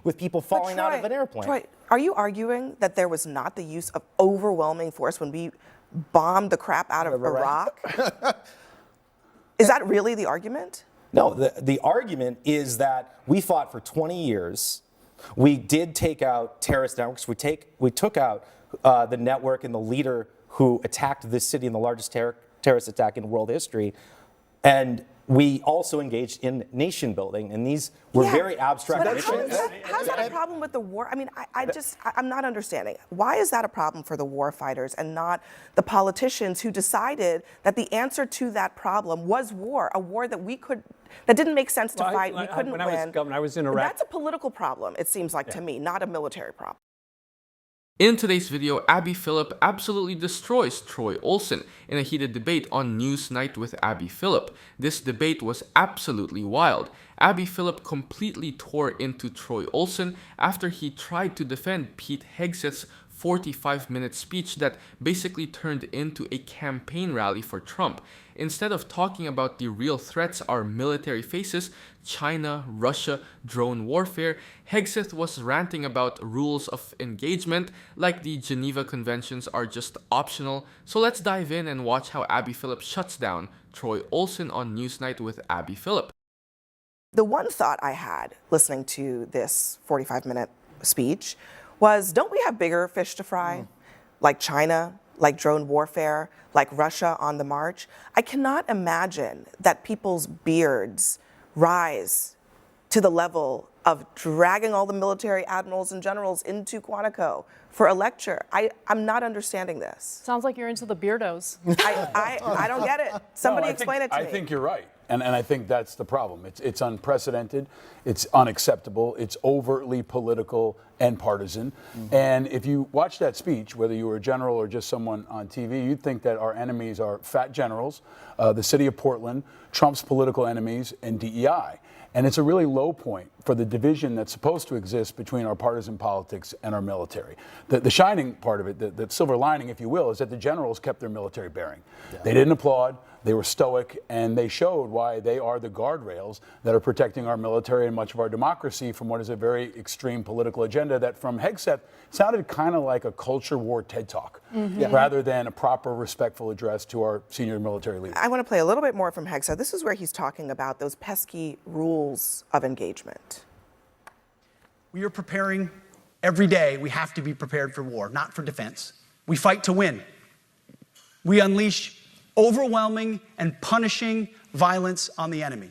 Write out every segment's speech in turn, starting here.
with people falling out of an airplane. Troy, are you arguing that there was not the use of overwhelming force when we bombed the crap out of Iraq? Is that really the argument? No, the argument is that we fought for 20 years. We did take out terrorist networks. We took out the network and the leader who attacked this city in the largest terrorist attack in world history. And we also engaged in nation building, and these were very abstract missions. How's that a problem with the war? I mean, I'm not understanding. Why is that a problem for the war fighters and not the politicians who decided that the answer to that problem was war, a war that that didn't make sense to fight, we couldn't win. When I was in Iraq. That's a political problem, it seems like to me, not a military problem. In today's video, Abby Phillip absolutely destroys Troy Olson in a heated debate on NewsNight with Abby Phillip. This debate was absolutely wild. Abby Phillip completely tore into Troy Olson after he tried to defend Pete Hegseth's 45-minute speech that basically turned into a campaign rally for Trump. Instead of talking about the real threats our military faces, China, Russia, drone warfare, Hegseth was ranting about rules of engagement like the Geneva Conventions are just optional. So let's dive in and watch how Abby Phillip shuts down Troy Olson on Newsnight with Abby Phillip. The one thought I had listening to this 45-minute speech was, don't we have bigger fish to fry? Like China, like drone warfare, like Russia on the march? I cannot imagine that people's beards rise to the level of dragging all the military admirals and generals into Quantico for a lecture. I'm not understanding this. Sounds like you're into the beardos. I don't get it. Somebody explain it to me. I think you're right. And I think that's the problem. It's unprecedented, it's unacceptable, it's overtly political and partisan. And if you watch that speech, whether you were a general or just someone on TV, you'd think that our enemies are fat generals, the city of Portland, Trump's political enemies, and DEI. And it's a really low point for the division that's supposed to exist between our partisan politics and our military. The shining part of it, the silver lining, if you will, is that the generals kept their military bearing. They didn't applaud, they were stoic, and they showed why they are the guardrails that are protecting our military and much of our democracy from what is a very extreme political agenda that from Hegseth sounded kind of like a culture war TED Talk, rather than a proper, respectful address to our senior military leaders. I want to play a little bit more from Hegseth. This is where he's talking about those pesky rules of engagement. We are preparing every day. We have to be prepared for war, not for defense. We fight to win. We unleash overwhelming and punishing violence on the enemy.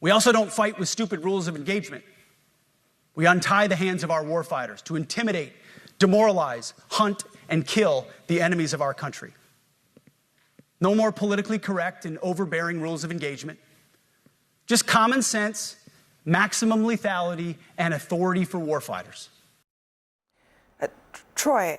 We also don't fight with stupid rules of engagement. We untie the hands of our warfighters to intimidate, demoralize, hunt, and kill the enemies of our country. No more politically correct and overbearing rules of engagement. Just common sense, maximum lethality, and authority for warfighters. Troy,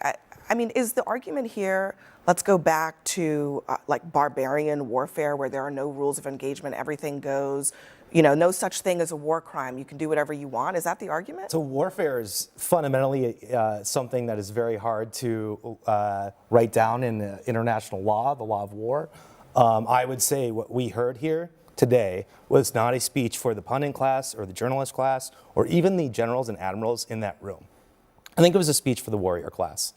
I mean, is the argument here, let's go back to like barbarian warfare where there are no rules of engagement, everything goes, you know, no such thing as a war crime, you can do whatever you want? Is that the argument? So warfare is fundamentally something that is very hard to write down in the international law, the law of war. I would say what we heard here today was not a speech for the pundit class or the journalist class or even the generals and admirals in that room. I think it was a speech for the warrior class.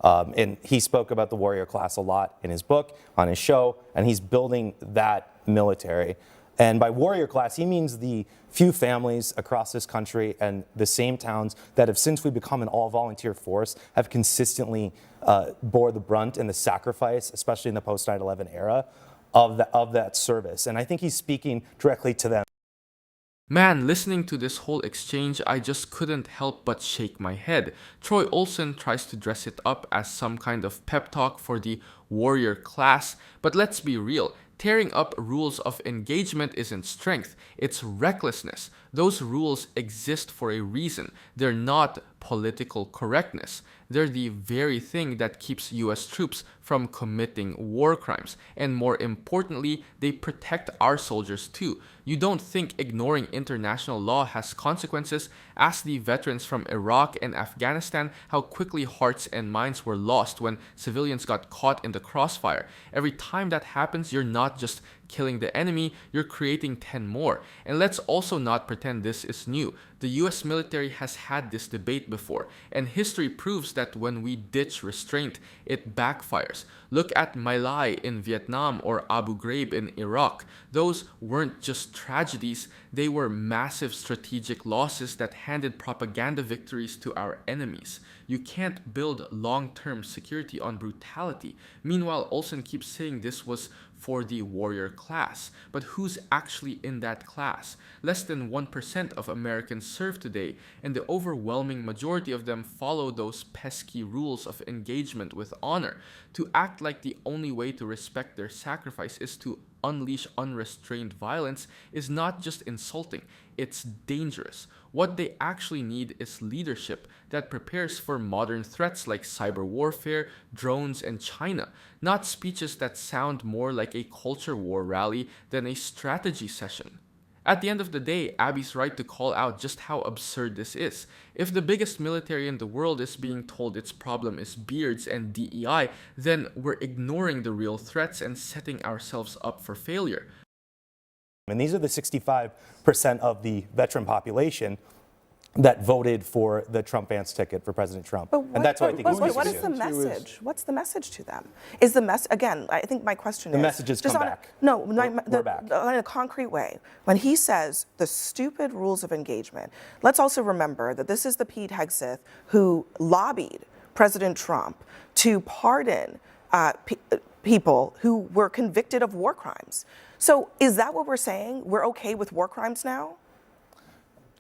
And he spoke about the warrior class a lot in his book, on his show, and he's building that military. And by warrior class, he means the few families across this country and the same towns that have, since we become an all-volunteer force, have consistently bore the brunt and the sacrifice, especially in the post 9/11 era, of that service. And I think he's speaking directly to them. Man, listening to this whole exchange, I just couldn't help but shake my head. Troy Olson tries to dress it up as some kind of pep talk for the warrior class, but let's be real. Tearing up rules of engagement isn't strength, it's recklessness. Those rules exist for a reason. They're not political correctness. They're the very thing that keeps US troops from committing war crimes. And more importantly, they protect our soldiers too. You don't think ignoring international law has consequences? Ask the veterans from Iraq and Afghanistan how quickly hearts and minds were lost when civilians got caught in the crossfire. Every time that happens, you're not just killing the enemy, you're creating 10 more. And let's also not pretend this is new. The US military has had this debate before, and history proves that when we ditch restraint, it backfires. Look at My Lai in Vietnam or Abu Ghraib in Iraq. Those weren't just tragedies, they were massive strategic losses that handed propaganda victories to our enemies. You can't build long-term security on brutality. Meanwhile, Olson keeps saying this was for the warrior class. But who's actually in that class? Less than 1% of Americans serve today, and the overwhelming majority of them follow those pesky rules of engagement with honor. To act like the only way to respect their sacrifice is to unleash unrestrained violence is not just insulting, it's dangerous. What they actually need is leadership that prepares for modern threats like cyber warfare, drones, and China, not speeches that sound more like a culture war rally than a strategy session. At the end of the day, Abby's right to call out just how absurd this is. If the biggest military in the world is being told its problem is beards and DEI, then we're ignoring the real threats and setting ourselves up for failure. And these are the 65% of the veteran population that voted for the Trump-Vance ticket for President Trump. And that's what I think what is the message? What's the message to them? Is the message, again, I think my question is... The message is come back. We're back. In a concrete way, when he says the stupid rules of engagement, let's also remember that this is the Pete Hegseth who lobbied President Trump to pardon people who were convicted of war crimes. So is that what we're saying? We're okay with war crimes now?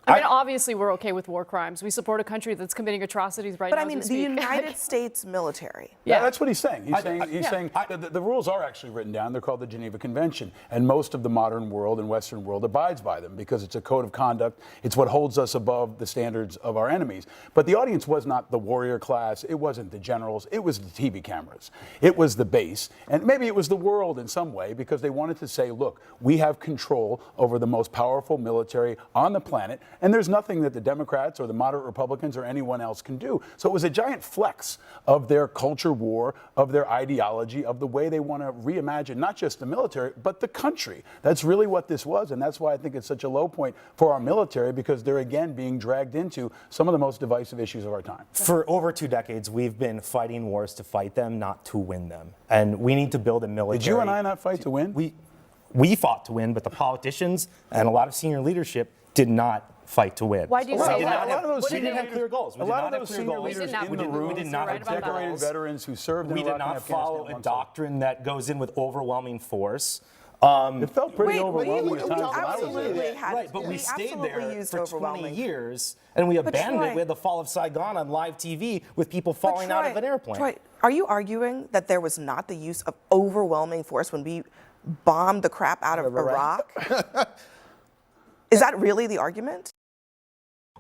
I mean, obviously, we're okay with war crimes. We support a country that's committing atrocities right now. But I mean, the United States military. Yeah, that's what he's saying. He's saying the rules are actually written down. They're called the Geneva Convention. And most of the modern world and Western world abides by them because it's a code of conduct. It's what holds us above the standards of our enemies. But the audience was not the warrior class. It wasn't the generals. It was the TV cameras. It was the base. And maybe it was the world in some way because they wanted to say, look, we have control over the most powerful military on the planet. And there's nothing that the Democrats or the moderate Republicans or anyone else can do. So it was a giant flex of their culture war, of their ideology, of the way they want to reimagine not just the military, but the country. That's really what this was. And that's why I think it's such a low point for our military, because they're again being dragged into some of the most divisive issues of our time. For over 2 decades, we've been fighting wars to fight them, not to win them. And we need to build a military. Did you and I not fight to win? We fought to win, but the politicians and a lot of senior leadership did not fight to win. Why do you say that? We didn't have clear goals. A lot of those senior leaders in the room, we did not have decorated veterans who served in We did Iraq and not Afghanistan follow a alongside. doctrine that goes in with overwhelming force. It felt pretty overwhelming at we times. when I was absolutely there. had, Right, but we stayed absolutely there used for 20 overwhelming. years, and we abandoned Troy- it. We had the fall of Saigon on live TV with people falling out of an airplane. Troy, are you arguing that there was not the use of overwhelming force when we bombed the crap out of Iraq? Is that really the argument?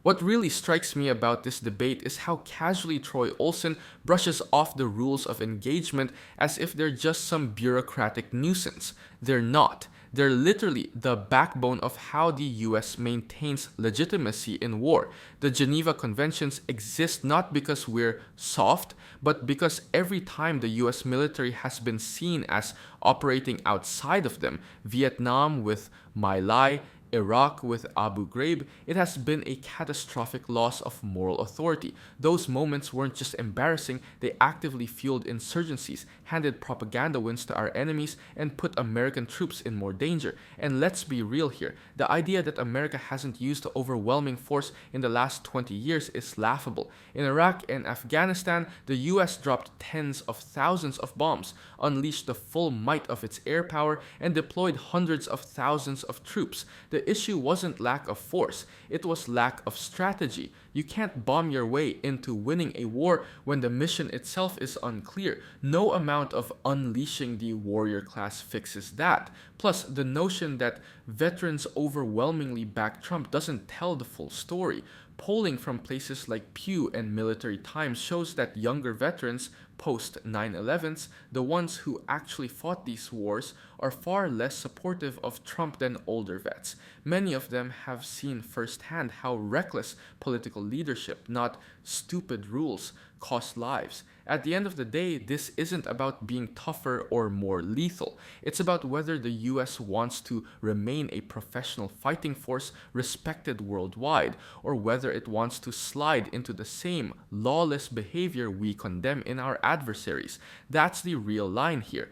What really strikes me about this debate is how casually Troy Olson brushes off the rules of engagement as if they're just some bureaucratic nuisance. They're not. They're literally the backbone of how the US maintains legitimacy in war. The Geneva Conventions exist not because we're soft, but because every time the US military has been seen as operating outside of them, Vietnam with My Lai, Iraq with Abu Ghraib, it has been a catastrophic loss of moral authority. Those moments weren't just embarrassing, they actively fueled insurgencies, handed propaganda wins to our enemies, and put American troops in more danger. And let's be real here, the idea that America hasn't used the overwhelming force in the last 20 years is laughable. In Iraq and Afghanistan, the US dropped tens of thousands of bombs, unleashed the full might of its air power, and deployed hundreds of thousands of troops. The issue wasn't lack of force, it was lack of strategy. You can't bomb your way into winning a war when the mission itself is unclear. No amount of unleashing the warrior class fixes that. Plus, the notion that veterans overwhelmingly back Trump doesn't tell the full story. Polling from places like Pew and Military Times shows that younger veterans post 9/11s, the ones who actually fought these wars, are far less supportive of Trump than older vets. Many of them have seen firsthand how reckless political leadership, not stupid rules, cost lives. At the end of the day, this isn't about being tougher or more lethal. It's about whether the US wants to remain a professional fighting force respected worldwide, or whether it wants to slide into the same lawless behavior we condemn in our adversaries. That's the real line here.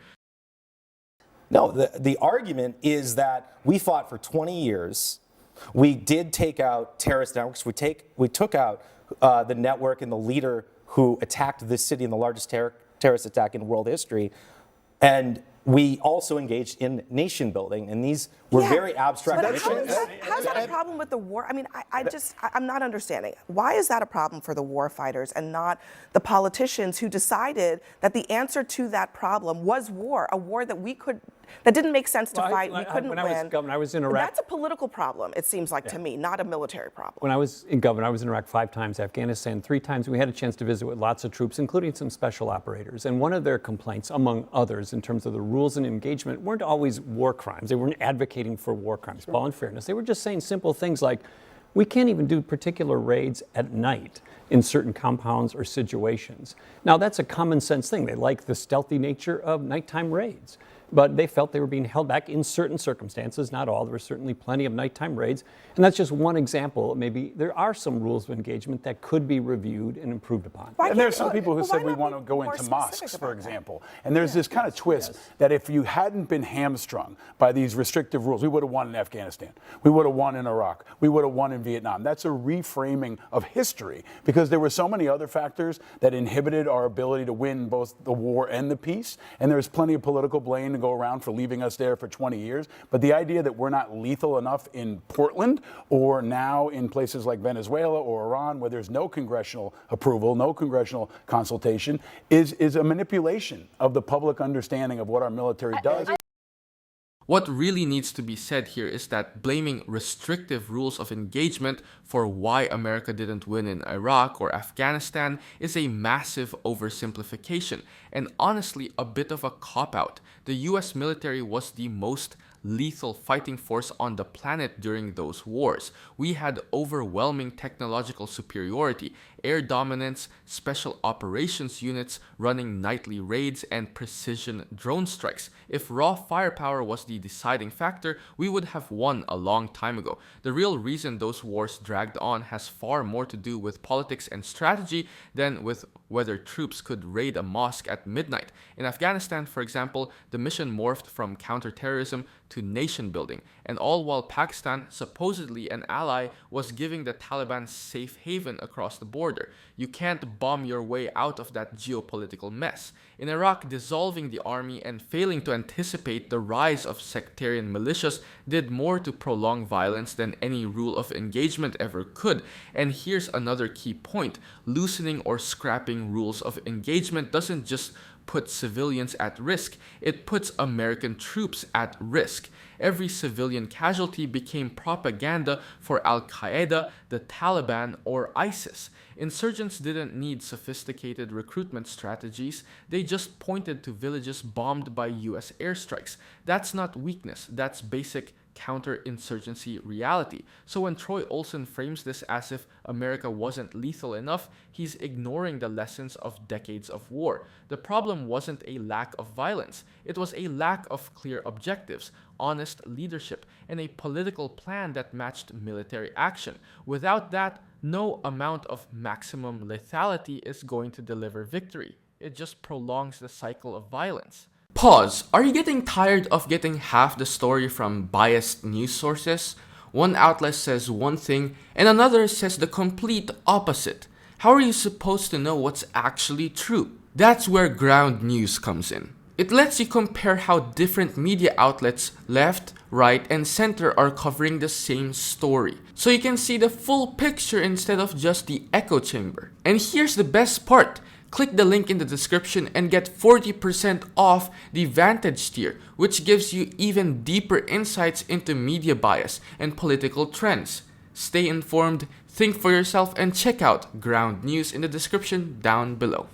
No, the argument is that we fought for 20 years. We did take out terrorist networks. We took out the network and the leader who attacked this city in the largest terrorist attack in world history. And we also engaged in nation building, and these were very abstract But missions. how's that a problem with the war? I mean, I'm not understanding. Why is that a problem for the war fighters and not the politicians who decided that the answer to that problem was war, a war that didn't make sense to fight, we couldn't win. When I was governor, I was in Iraq. That's a political problem, it seems like to me, not a military problem. When I was governor, I was in Iraq 5 times, Afghanistan 3 times. We had a chance to visit with lots of troops, including some special operators. And one of their complaints, among others, in terms of the rules and engagement, weren't always war crimes. They weren't advocating for war crimes, Paul, in fairness. They were just saying simple things like, we can't even do particular raids at night in certain compounds or situations. Now, that's a common sense thing. They like the stealthy nature of nighttime raids. But they felt they were being held back in certain circumstances, not all. There were certainly plenty of nighttime raids. And that's just one example. Maybe there are some rules of engagement that could be reviewed and improved upon. And there are some people who said we want to go into mosques, for example. And there's this kind of twist that if you hadn't been hamstrung by these restrictive rules, we would have won in Afghanistan. We would have won in Iraq. We would have won in Vietnam. That's a reframing of history because there were so many other factors that inhibited our ability to win both the war and the peace. And there's plenty of political blame to go around for leaving us there for 20 years. But the idea that we're not lethal enough in Portland or now in places like Venezuela or Iran where there's no congressional approval, no congressional consultation, is a manipulation of the public understanding of what our military does. What really needs to be said here is that blaming restrictive rules of engagement for why America didn't win in Iraq or Afghanistan is a massive oversimplification and honestly a bit of a cop-out. The US military was the most lethal fighting force on the planet during those wars. We had overwhelming technological superiority, air dominance, special operations units running nightly raids, and precision drone strikes. If raw firepower was the deciding factor, we would have won a long time ago. The real reason those wars dragged on has far more to do with politics and strategy than with whether troops could raid a mosque at midnight. In Afghanistan, for example, the mission morphed from counterterrorism to nation building, and all while Pakistan, supposedly an ally, was giving the Taliban safe haven across the border. You can't bomb your way out of that geopolitical mess. In Iraq, dissolving the army and failing to anticipate the rise of sectarian militias did more to prolong violence than any rule of engagement ever could. And here's another key point: loosening or scrapping rules of engagement doesn't just put civilians at risk, it puts American troops at risk. Every civilian casualty became propaganda for Al-Qaeda, the Taliban, or ISIS. Insurgents didn't need sophisticated recruitment strategies, they just pointed to villages bombed by US airstrikes. That's not weakness, that's basic counterinsurgency reality. So when Troy Olson frames this as if America wasn't lethal enough, he's ignoring the lessons of decades of war. The problem wasn't a lack of violence, it was a lack of clear objectives, honest leadership, and a political plan that matched military action. Without that, no amount of maximum lethality is going to deliver victory. It just prolongs the cycle of violence. Pause. Are you getting tired of getting half the story from biased news sources? One outlet says one thing and another says the complete opposite. How are you supposed to know what's actually true? That's where ground news comes in. It lets you compare how different media outlets, left, right, and center, are covering the same story. So you can see the full picture instead of just the echo chamber. And here's the best part. Click the link in the description and get 40% off the Vantage tier, which gives you even deeper insights into media bias and political trends. Stay informed, think for yourself, and check out Ground News in the description down below.